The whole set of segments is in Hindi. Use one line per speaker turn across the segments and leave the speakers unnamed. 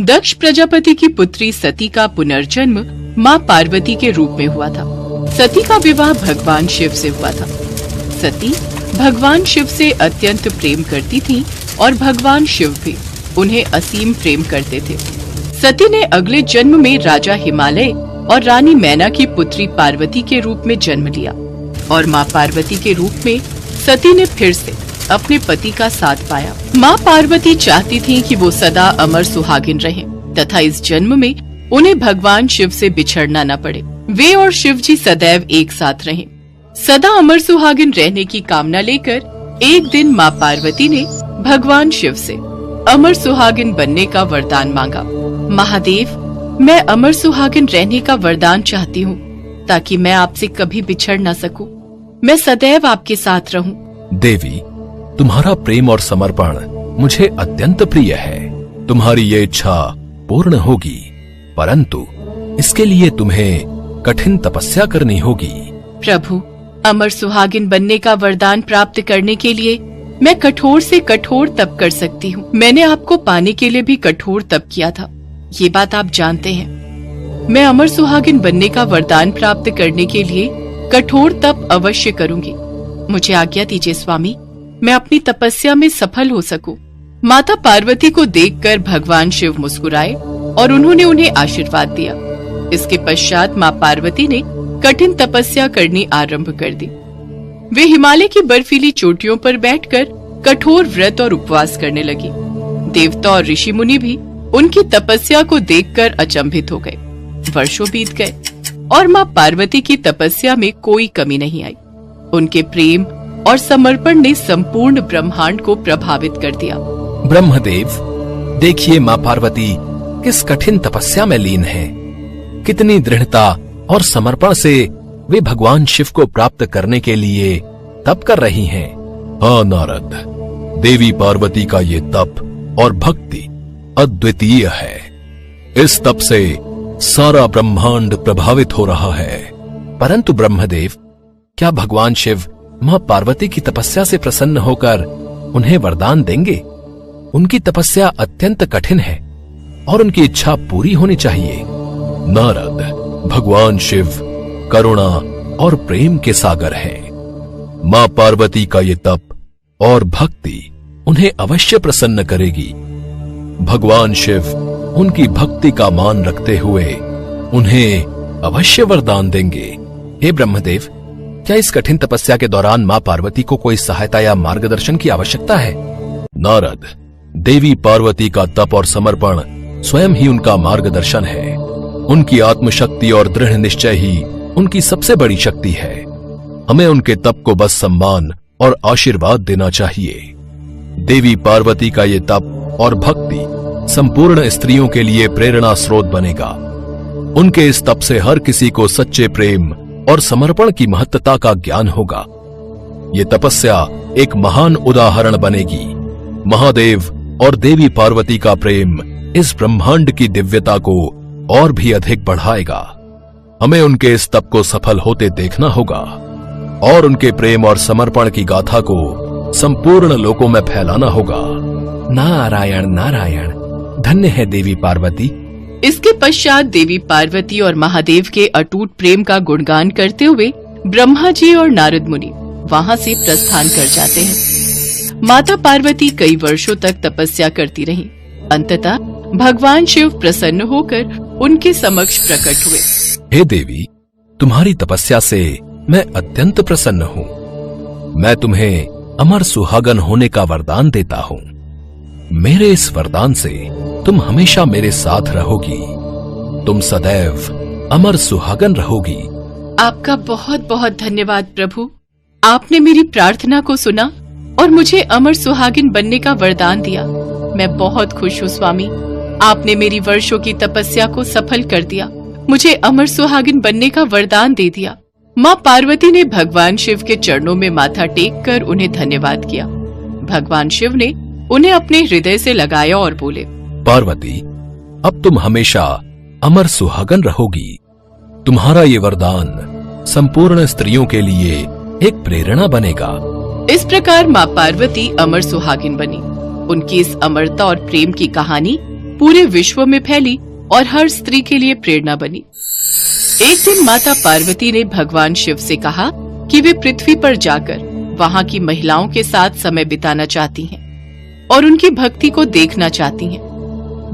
दक्ष प्रजापति की पुत्री सती का पुनर्जन्म माँ पार्वती के रूप में हुआ था। सती का विवाह भगवान शिव से हुआ था। सती भगवान शिव से अत्यंत प्रेम करती थीं और भगवान शिव भी उन्हें असीम प्रेम करते थे। सती ने अगले जन्म में राजा हिमालय और रानी मैना की पुत्री पार्वती के रूप में जन्म लिया और माँ पार्वती के रूप में सती ने फिर से अपने पति का साथ पाया। माँ पार्वती चाहती थीं कि वो सदा अमर सुहागिन रहें तथा इस जन्म में उन्हें भगवान शिव से बिछड़ना न पड़े। वे और शिव जी सदैव एक साथ रहें। सदा अमर सुहागिन रहने की कामना लेकर एक दिन माँ पार्वती ने भगवान शिव से अमर सुहागिन बनने का वरदान मांगा। महादेव, मैं अमर सुहागिन रहने का वरदान चाहती हूँ ताकि मैं आपसे कभी बिछड़ न सकूं। मैं सदैव आपके साथ रहूं।
देवी, तुम्हारा प्रेम और समर्पण मुझे अत्यंत प्रिय है। तुम्हारी ये इच्छा पूर्ण होगी, परंतु इसके लिए तुम्हें कठिन तपस्या करनी होगी।
प्रभु, अमर सुहागिन बनने का वरदान प्राप्त करने के लिए मैं कठोर से कठोर तप कर सकती हूँ। मैंने आपको पाने के लिए भी कठोर तप किया था, ये बात आप जानते हैं। मैं अमर सुहागिन बनने का वरदान प्राप्त करने के लिए कठोर तप अवश्य करूंगी। मुझे आज्ञा दीजिए स्वामी, मैं अपनी तपस्या में सफल हो सकूं। माता पार्वती को देखकर भगवान शिव मुस्कुराए और उन्होंने उन्हें आशीर्वाद दिया। इसके पश्चात माँ पार्वती ने कठिन तपस्या करनी आरंभ कर दी। वे हिमालय की बर्फीली चोटियों पर बैठकर कठोर व्रत और उपवास करने लगी। देवता और ऋषि मुनि भी उनकी तपस्या को देखकर अचंभित हो गए। वर्षों बीत गए और माँ पार्वती की तपस्या में कोई कमी नहीं आई। उनके प्रेम और समर्पण ने संपूर्ण ब्रह्मांड को प्रभावित कर दिया।
ब्रह्मदेव, देखिए माँ पार्वती किस कठिन तपस्या में लीन है। कितनी दृढ़ता और समर्पण से वे भगवान शिव को प्राप्त करने के लिए तप कर रही हैं।
हाँ नारद, देवी पार्वती का ये तप और भक्ति अद्वितीय है। इस तप से सारा ब्रह्मांड प्रभावित हो रहा है।
परंतु ब्रह्मदेव, क्या भगवान शिव माँ पार्वती की तपस्या से प्रसन्न होकर उन्हें वरदान देंगे? उनकी तपस्या अत्यंत कठिन है और उनकी इच्छा पूरी होनी चाहिए।
नारद, भगवान शिव करुणा और प्रेम के सागर हैं। माँ पार्वती का ये तप और भक्ति उन्हें अवश्य प्रसन्न करेगी। भगवान शिव उनकी भक्ति का मान रखते हुए उन्हें अवश्य वरदान देंगे।
हे ब्रह्मदेव, क्या इस कठिन तपस्या के दौरान माँ पार्वती को कोई सहायता या मार्गदर्शन की आवश्यकता है?
नारद, देवी पार्वती का तप और समर्पण स्वयं ही उनका मार्गदर्शन है। उनकी आत्मशक्ति और दृढ़ निश्चय ही उनकी सबसे बड़ी शक्ति है। हमें उनके तप को बस सम्मान और आशीर्वाद देना चाहिए। देवी पार्वती का ये तप और भक्ति संपूर्ण स्त्रियों के लिए प्रेरणा स्रोत बनेगा। उनके इस तप से हर किसी को सच्चे प्रेम और समर्पण की महत्ता का ज्ञान होगा। ये तपस्या एक महान उदाहरण बनेगी। महादेव और देवी पार्वती का प्रेम इस ब्रह्मांड की दिव्यता को और भी अधिक बढ़ाएगा। हमें उनके इस तप को सफल होते देखना होगा और उनके प्रेम और समर्पण की गाथा को संपूर्ण लोकों में फैलाना होगा।
नारायण नारायण, धन्य है देवी पार्वती।
इसके पश्चात देवी पार्वती और महादेव के अटूट प्रेम का गुणगान करते हुए ब्रह्मा जी और नारद मुनि वहां से प्रस्थान कर जाते हैं। माता पार्वती कई वर्षों तक तपस्या करती रहीं। अंततः भगवान शिव प्रसन्न होकर उनके समक्ष प्रकट हुए।
हे देवी, तुम्हारी तपस्या से मैं अत्यंत प्रसन्न हूँ। मैं तुम्हें अमर सुहागन होने का वरदान देता हूँ। मेरे इस वरदान से तुम हमेशा मेरे साथ रहोगी। तुम सदैव अमर सुहागन रहोगी।
आपका बहुत बहुत धन्यवाद प्रभु। आपने मेरी प्रार्थना को सुना और मुझे अमर सुहागिन बनने का वरदान दिया। मैं बहुत खुश हूँ स्वामी। आपने मेरी वर्षों की तपस्या को सफल कर दिया, मुझे अमर सुहागिन बनने का वरदान दे दिया। माँ पार्वती ने भगवान शिव के चरणों में माथा टेक कर उन्हें धन्यवाद किया। भगवान शिव ने उन्हें अपने हृदय से लगाया और बोले,
पार्वती, अब तुम हमेशा अमर सुहागन रहोगी। तुम्हारा ये वरदान संपूर्ण स्त्रियों के लिए एक प्रेरणा बनेगा।
इस प्रकार माँ पार्वती अमर सुहागिन बनी। उनकी इस अमरता और प्रेम की कहानी पूरे विश्व में फैली और हर स्त्री के लिए प्रेरणा बनी। एक दिन माता पार्वती ने भगवान शिव से कहा कि वे पृथ्वी पर जाकर वहाँ की महिलाओं के साथ समय बिताना चाहती हैं और उनकी भक्ति को देखना चाहती हैं।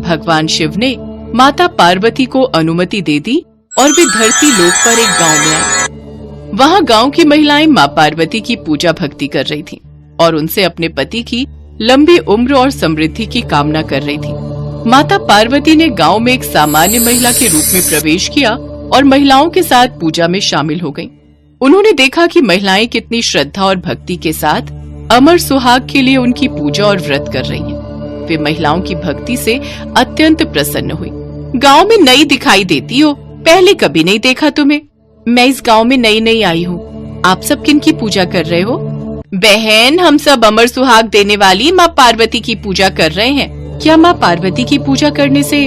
भगवान शिव ने माता पार्वती को अनुमति दे दी और वे धरती लोक पर एक गांव में आई। वहाँ गांव की महिलाएं माँ पार्वती की पूजा भक्ति कर रही थीं और उनसे अपने पति की लंबी उम्र और समृद्धि की कामना कर रही थीं। माता पार्वती ने गांव में एक सामान्य महिला के रूप में प्रवेश किया और महिलाओं के साथ पूजा में शामिल हो गईं। उन्होंने देखा कि महिलाएं कितनी श्रद्धा और भक्ति के साथ अमर सुहाग के लिए उनकी पूजा और व्रत कर रही हैं। वे महिलाओं की भक्ति से अत्यंत प्रसन्न हुई। गांव में नई दिखाई देती हो, पहले कभी नहीं देखा तुम्हें। मैं इस गांव में नई आई हूँ। आप सब किन की पूजा कर रहे हो? बहन, हम सब अमर सुहाग देने वाली माँ पार्वती की पूजा कर रहे हैं। क्या माँ पार्वती की पूजा करने से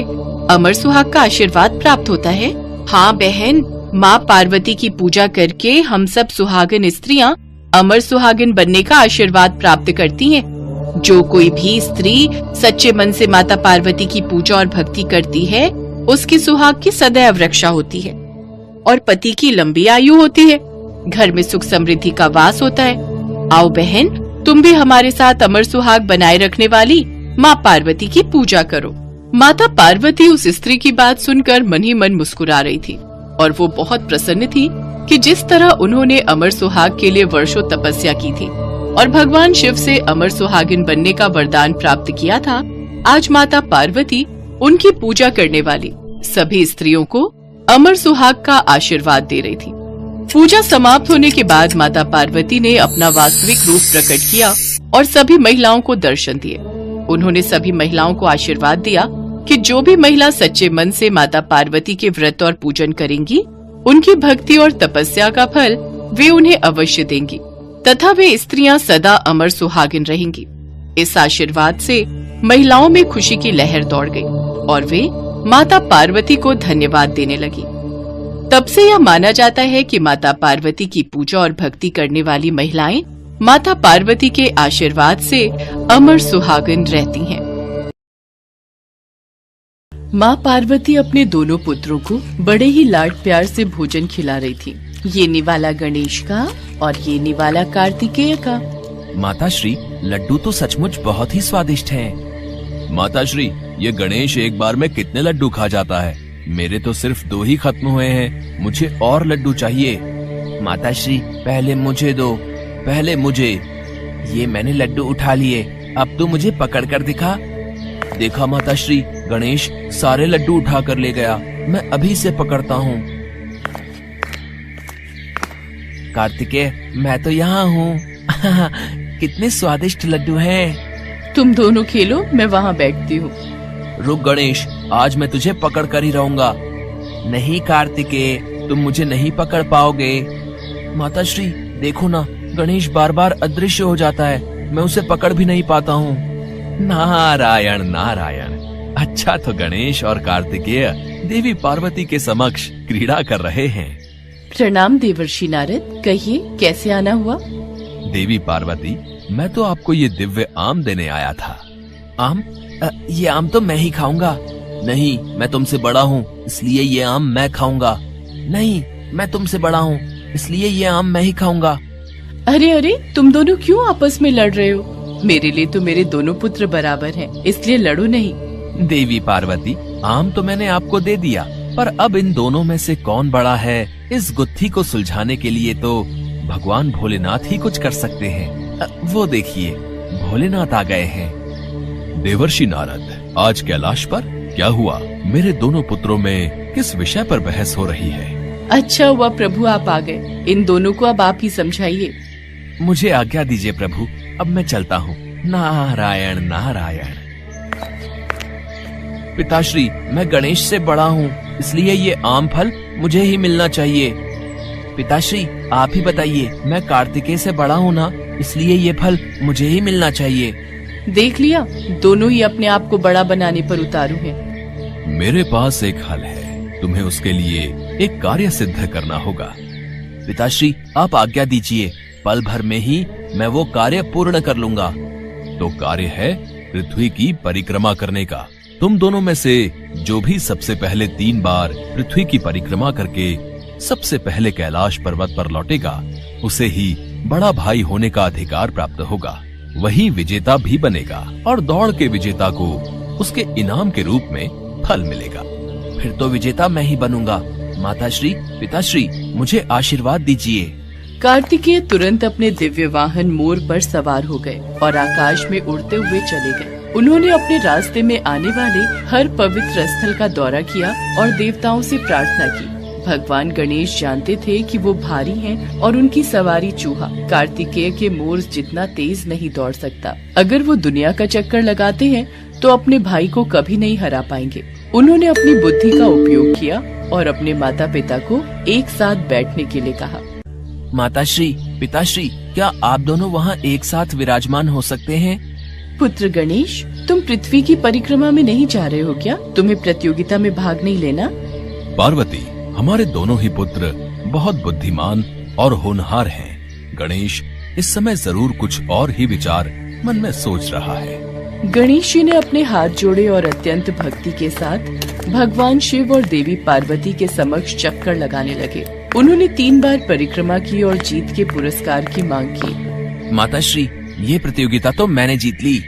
अमर सुहाग का आशीर्वाद प्राप्त होता है? हाँ बहन, माँ पार्वती की पूजा करके हम सब सुहागन स्त्रियाँ अमर सुहागिन बनने का आशीर्वाद प्राप्त करती हैं। जो कोई भी स्त्री सच्चे मन से माता पार्वती की पूजा और भक्ति करती है, उसकी सुहाग की सदैव रक्षा होती है और पति की लंबी आयु होती है। घर में सुख समृद्धि का वास होता है। आओ बहन, तुम भी हमारे साथ अमर सुहाग बनाए रखने वाली माँ पार्वती की पूजा करो। माता पार्वती उस स्त्री की बात सुनकर मन ही मन मुस्कुरा रही थी और वो बहुत प्रसन्न थी कि जिस तरह उन्होंने अमर सुहाग के लिए वर्षों तपस्या की थी और भगवान शिव से अमर सुहागिन बनने का वरदान प्राप्त किया था, आज माता पार्वती उनकी पूजा करने वाली सभी स्त्रियों को अमर सुहाग का आशीर्वाद दे रही थी। पूजा समाप्त होने के बाद माता पार्वती ने अपना वास्तविक रूप प्रकट किया और सभी महिलाओं को दर्शन दिए। उन्होंने सभी महिलाओं को आशीर्वाद दिया कि जो भी महिला सच्चे मन से माता पार्वती के व्रत और पूजन करेंगी, उनकी भक्ति और तपस्या का फल वे उन्हें अवश्य देंगी तथा वे स्त्रियां सदा अमर सुहागिन रहेंगी। इस आशीर्वाद से महिलाओं में खुशी की लहर दौड़ गई और वे माता पार्वती को धन्यवाद देने लगी। तब से यह माना जाता है कि माता पार्वती की पूजा और भक्ति करने वाली महिलाएं माता पार्वती के आशीर्वाद से अमर सुहागिन रहती हैं। माँ पार्वती अपने दोनों पुत्रों को बड़े ही लाड प्यार से भोजन खिला रही थी। ये निवाला गणेश का और ये निवाला कार्तिकेय का।
माताश्री, लड्डू तो सचमुच बहुत ही स्वादिष्ट हैं। माताश्री, ये गणेश एक बार में कितने लड्डू खा जाता है? मेरे तो सिर्फ 2 ही खत्म हुए हैं, मुझे और लड्डू चाहिए। माताश्री, पहले मुझे दो, पहले मुझे। ये मैंने लड्डू उठा लिए, अब तो मुझे पकड़ कर दिखा। देखा माताश्री, गणेश सारे लड्डू उठा कर ले गया। मैं अभी से पकड़ता हूँ। कार्तिकेय, मैं तो यहाँ हूँ। कितने स्वादिष्ट लड्डू हैं।
तुम दोनों खेलो, मैं वहाँ बैठती हूँ।
रुक गणेश, आज मैं तुझे पकड़ कर ही रहूंगा। नहीं कार्तिकेय, तुम मुझे नहीं पकड़ पाओगे। माताश्री, देखो ना, गणेश बार बार अदृश्य हो जाता है, मैं उसे पकड़ भी नहीं पाता हूँ। नारायण नारायण। अच्छा, तो गणेश और कार्तिकेय देवी पार्वती के समक्ष क्रीड़ा कर रहे हैं।
प्रणाम देवर्षि नारद, कहिए कैसे आना हुआ?
देवी पार्वती, मैं तो आपको ये दिव्य आम देने आया था। आम? ये आम तो मैं ही खाऊंगा। नहीं, मैं तुमसे बड़ा हूँ, इसलिए ये आम मैं खाऊंगा। नहीं, मैं तुमसे बड़ा हूँ, इसलिए ये आम मैं ही खाऊंगा।
अरे अरे, तुम दोनों क्यों आपस में लड़ रहे हो? मेरे लिए तो मेरे दोनों पुत्र बराबर हैं, इसलिए लड़ो नहीं।
देवी पार्वती, आम तो मैंने आपको दे दिया, पर अब इन दोनों में से कौन बड़ा है, इस गुत्थी को सुलझाने के लिए तो भगवान भोलेनाथ ही कुछ कर सकते हैं। वो देखिए, भोलेनाथ आ गए हैं। देवर्षि नारद, आज कैलाश पर क्या हुआ? मेरे दोनों पुत्रों में किस विषय पर बहस हो रही है?
अच्छा हुआ प्रभु आप आ गए। इन दोनों को अब आप ही समझाइए।
मुझे आज्ञा दीजिए प्रभु, अब मैं चलता हूँ। नारायण नारायण। पिताश्री, मैं गणेश से बड़ा हूँ, इसलिए ये आम फल मुझे ही मिलना चाहिए। पिताश्री, आप ही बताइए, मैं कार्तिकेय से बड़ा हूँ ना, इसलिए ये फल मुझे ही मिलना चाहिए।
देख लिया, दोनों ही अपने आप को बड़ा बनाने पर उतारू हैं।
मेरे पास एक हल है, तुम्हें उसके लिए एक कार्य सिद्ध करना होगा। पिताश्री, आप आज्ञा दीजिए, पल भर में ही मैं वो कार्य पूर्ण कर लूंगा। तो कार्य है पृथ्वी की परिक्रमा करने का। तुम दोनों में से जो भी सबसे पहले 3 बार पृथ्वी की परिक्रमा करके सबसे पहले कैलाश पर्वत पर लौटेगा, उसे ही बड़ा भाई होने का अधिकार प्राप्त होगा। वही विजेता भी बनेगा और दौड़ के विजेता को उसके इनाम के रूप में फल मिलेगा।
फिर तो विजेता मैं ही बनूंगा। माताश्री, पिताश्री, मुझे आशीर्वाद दीजिए।
कार्तिकेय तुरंत अपने दिव्य वाहन मोर पर सवार हो गए और आकाश में उड़ते हुए चले गए। उन्होंने अपने रास्ते में आने वाले हर पवित्र स्थल का दौरा किया और देवताओं से प्रार्थना की। भगवान गणेश जानते थे कि वो भारी हैं और उनकी सवारी चूहा कार्तिकेय के मोर जितना तेज नहीं दौड़ सकता। अगर वो दुनिया का चक्कर लगाते हैं तो अपने भाई को कभी नहीं हरा पाएंगे। उन्होंने अपनी बुद्धि का उपयोग किया और अपने माता पिता को एक साथ बैठने के लिए कहा।
माताश्री, पिताश्री, क्या आप दोनों वहाँ एक साथ विराजमान हो सकते हैं?
पुत्र गणेश, तुम पृथ्वी की परिक्रमा में नहीं जा रहे हो क्या? तुम्हें प्रतियोगिता में भाग नहीं लेना?
पार्वती, हमारे दोनों ही पुत्र बहुत बुद्धिमान और होनहार हैं। गणेश इस समय जरूर कुछ और ही विचार मन में सोच रहा है।
गणेश जी ने अपने हाथ जोड़े और अत्यंत भक्ति के साथ भगवान शिव और देवी पार्वती के समक्ष चक्कर लगाने लगे। उन्होंने 3 बार परिक्रमा की और जीत के पुरस्कार की मांग की।
माताश्री, ये प्रतियोगिता तो मैंने जीत ली।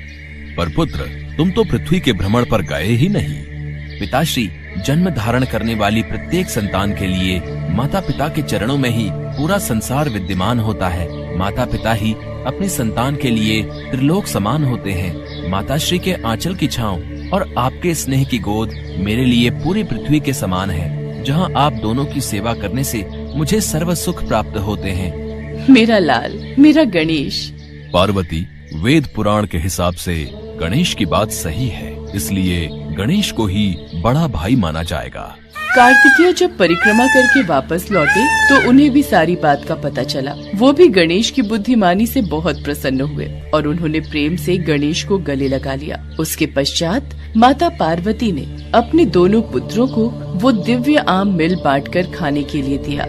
पर पुत्र, तुम तो पृथ्वी के भ्रमण पर गए ही नहीं।
पिताश्री, जन्म धारण करने वाली प्रत्येक संतान के लिए माता पिता के चरणों में ही पूरा संसार विद्यमान होता है। माता पिता ही अपनी संतान के लिए त्रिलोक समान होते हैं। माताश्री के आंचल की छांव और आपके स्नेह की गोद मेरे लिए पूरी पृथ्वी के समान है, जहां आप दोनों की सेवा करने से मुझे सर्व सुख प्राप्त होते हैं।
मेरा लाल, मेरा गणेश।
पार्वती, वेद पुराण के हिसाब से गणेश की बात सही है, इसलिए गणेश को ही बड़ा भाई माना जाएगा।
कार्तिकेय जब परिक्रमा करके वापस लौटे तो उन्हें भी सारी बात का पता चला। वो भी गणेश की बुद्धिमानी से बहुत प्रसन्न हुए और उन्होंने प्रेम से गणेश को गले लगा लिया। उसके पश्चात माता पार्वती ने अपने दोनों पुत्रों को वो दिव्य आम मिल बांटकर खाने के लिए दिया।